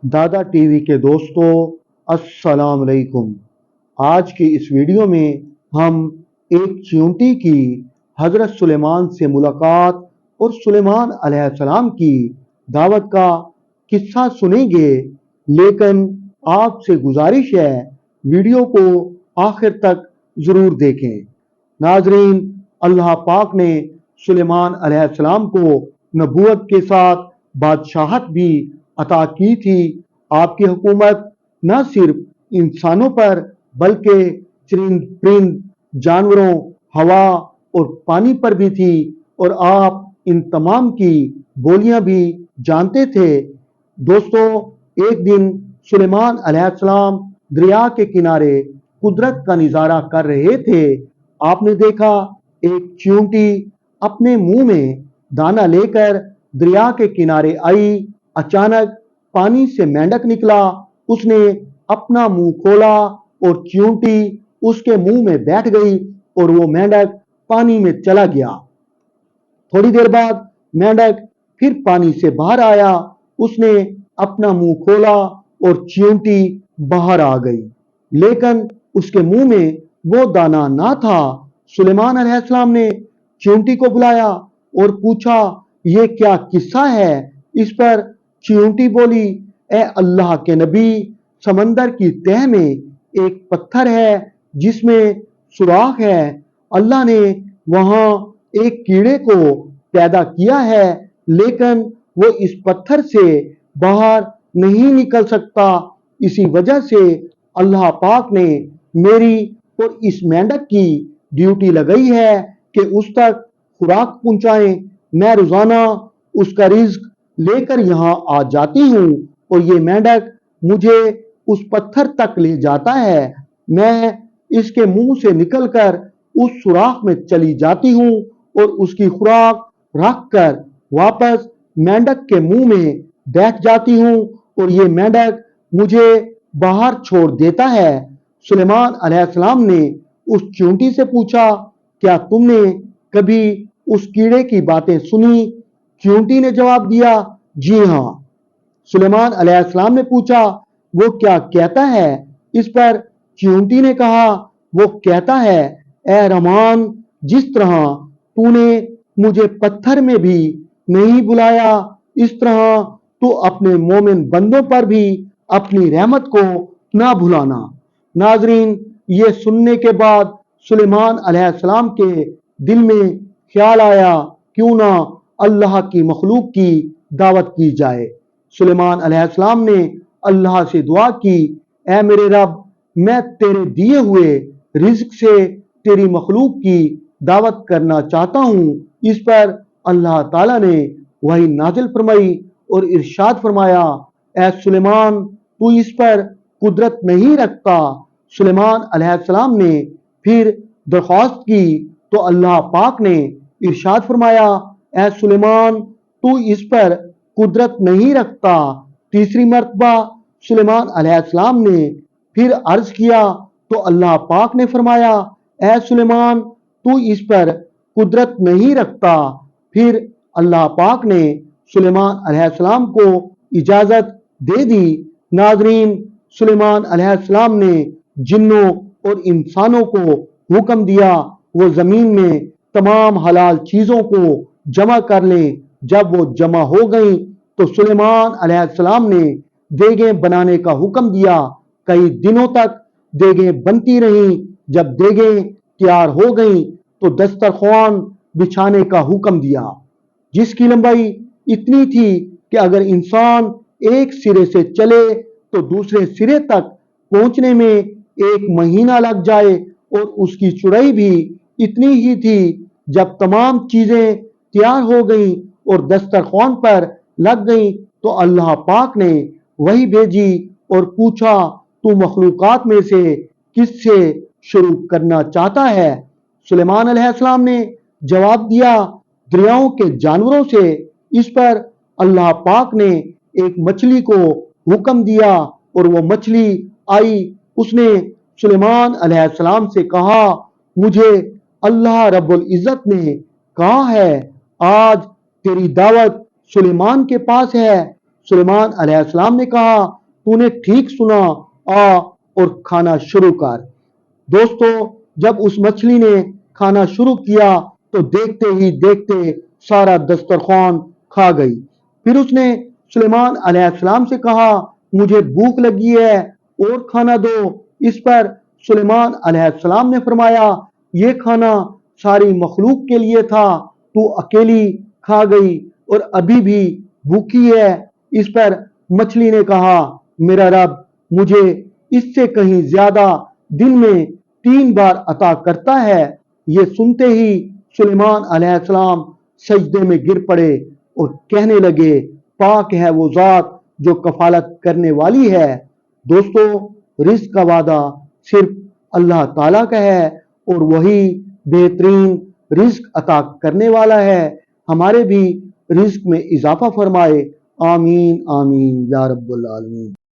दादा टीवी के दोस्तों, अस्सलाम वालेकुम। आज की इस वीडियो में हम एक चींटी की हज़रत सुलेमान से मुलाकात और सुलेमान अलैहिस्सलाम की दावत का किस्सा सुनेंगे, लेकिन आपसे गुजारिश है वीडियो को आखिर तक ज़रूर देखें। नाजरीन, अल्लाह पाक ने सुलेमान अलैहिस्सलाम को नबूवत के साथ बादशाहत भी अता की थी। आपकी हुकूमत न सिर्फ इंसानों पर बल्कि चरिंद परिंद, जानवरों, हवा और पानी पर भी थी, और आप इन तमाम की बोलियां भी जानते थे। दोस्तों, एक दिन सुलेमान अलैहिस्सलाम दरिया के किनारे कुदरत का नज़ारा कर रहे थे। आपने देखा एक चींटी अपने मुंह में दाना लेकर दरिया के किनारे आई। अचानक पानी से मेंढक निकला। उसने अपना मुंह खोला और चींटी उसके मुंह में बैठ गई और वो मेंढक पानी में चला गया। थोड़ी देर बाद मेंढक फिर पानी से बाहर आया। उसने अपना मुंह खोला और चींटी बाहर आ गई, लेकिन उसके मुंह में वो दाना ना था। सुलेमान अलैहिस्सलाम ने चींटी को बुलाया और पूछा, ये क्या किस्सा है? इस पर चींटी बोली, ए अल्लाह के नबी, समंदर की तह में एक पत्थर है जिसमें सुराख है। अल्लाह ने वहां एक कीड़े को पैदा किया है, लेकिन वो इस पत्थर से बाहर नहीं निकल सकता। इसी वजह से अल्लाह पाक ने मेरी और इस मेंढक की ड्यूटी लगाई है कि उस तक खुराक पहुंचाएं। मैं रोजाना उसका रिज्क लेकर यहाँ आ जाती हूँ और ये मेंढक मुझे उस पत्थर तक ले जाता है। मैं इसके मुंह से निकलकर उस सुराख में चली जाती हूँ और उसकी खुराक रख कर वापस मेंढक के मुंह में बैठ जाती हूँ और ये मेंढक मुझे बाहर छोड़ देता है। सुलेमान अलैहिस्सलाम ने उस चींटी से पूछा, क्या तुमने कभी उस कीड़े की बातें सुनी? चींटी ने जवाब दिया, जी हाँ। सुलेमान अलैहिस्सलाम ने पूछा, वो क्या कहता है? इस पर चींटी ने कहा, वो कहता है, ए रहमान, जिस तरह तूने मुझे पत्थर में भी नहीं बुलाया, इस तरह तू अपने मोमिन बंदों पर भी अपनी रहमत को ना भुलाना। नाजरीन, ये सुनने के बाद सुलेमान अलैहिस्सलाम के दिल में ख्याल आया, क्यों ना अल्लाह की मखलूक की दावत की जाए। सुलेमान अलैहिस्सलाम ने अल्लाह से दुआ की, ऐ मेरे रब, मैं तेरे दिए हुए रिज्क से तेरी मखलूक की दावत करना चाहता हूँ। इस पर अल्लाह ताला ने वही नाजिल फरमाई और इरशाद फरमाया, ऐ सुलेमान, तू इस पर कुदरत नहीं रखता। सुलेमान अलैहिस्सलाम ने फिर दरख्वास्त की तो अल्लाह पाक ने इरशाद फरमाया, ऐ सुलेमान, तू इस पर कुदरत नहीं रखता। तीसरी मर्तबा सुलेमान अलैहिस्सलाम ने फिर अर्ज किया तो अल्लाह पाक ने फरमाया, ऐ सुलेमान, तू इस पर कुदरत नहीं रखता। फिर अल्लाह पाक ने सुलेमान अलैहिस्सलाम को इजाजत दे दी। नाजरीन, सुलेमान अलैहिस्सलाम ने जिन्नों और इंसानों को हुक्म दिया वो जमीन में तमाम हलाल चीजों को जमा कर लें। जब वो जमा हो गई तो सुलेमान अलैहिस्सलाम ने देगें बनाने का हुक्म दिया। कई दिनों तक देगें बनती रहीं। जब देगें तैयार हो गई तो दस्तरख्वान बिछाने का हुक्म दिया, जिसकी लंबाई इतनी थी कि अगर इंसान एक सिरे से चले तो दूसरे सिरे तक पहुंचने में एक महीना लग जाए, और उसकी चौड़ाई भी इतनी ही थी। जब तमाम चीजें तैयार हो गई और दस्तरख्वान पर लग गई तो अल्लाह पाक ने वही भेजी और पूछा, तू मखलूकात में से किससे शुरू करना चाहता है? सुलेमान अलैहिस्सलाम ने जवाब दिया, दरियाओं के जानवरों से। इस पर अल्लाह पाक ने एक मछली को हुक्म दिया और वो मछली आई। उसने सुलेमान अलैहिस्सलाम से कहा, मुझे अल्लाह रब्बुल इज़्ज़त ने कहा है आज तेरी दावत सुलेमान के पास है। सुलेमान अलैहिस्सलाम ने कहा, तूने ठीक सुना, आ और खाना शुरू कर। दोस्तों, जब उस मछली ने खाना शुरू किया तो देखते ही देखते सारा दस्तरखान खा गई। फिर उसने सुलेमान अलैहिस्सलाम से कहा, मुझे भूख लगी है और खाना दो। इस पर सुलेमान अलैहिस्सलाम ने फरमाया, ये खाना सारी मखलूक के लिए था, तू अकेली खा गई और अभी भी भूखी है। इस पर मछली ने कहा, मेरा रब मुझे इससे कहीं ज्यादा दिन में 3 बार अता करता है। ये सुनते ही सुलेमान अलैहिस्सलाम सजदे में गिर पड़े और कहने लगे, पाक है वो जात जो कफालत करने वाली है। दोस्तों, रिस्क का वादा सिर्फ अल्लाह ताला का है और वही बेहतरीन रिस्क अता करने वाला है। हमारे भी रिस्क में इजाफा फरमाए। आमीन आमीन या रब्बुल आलमीन।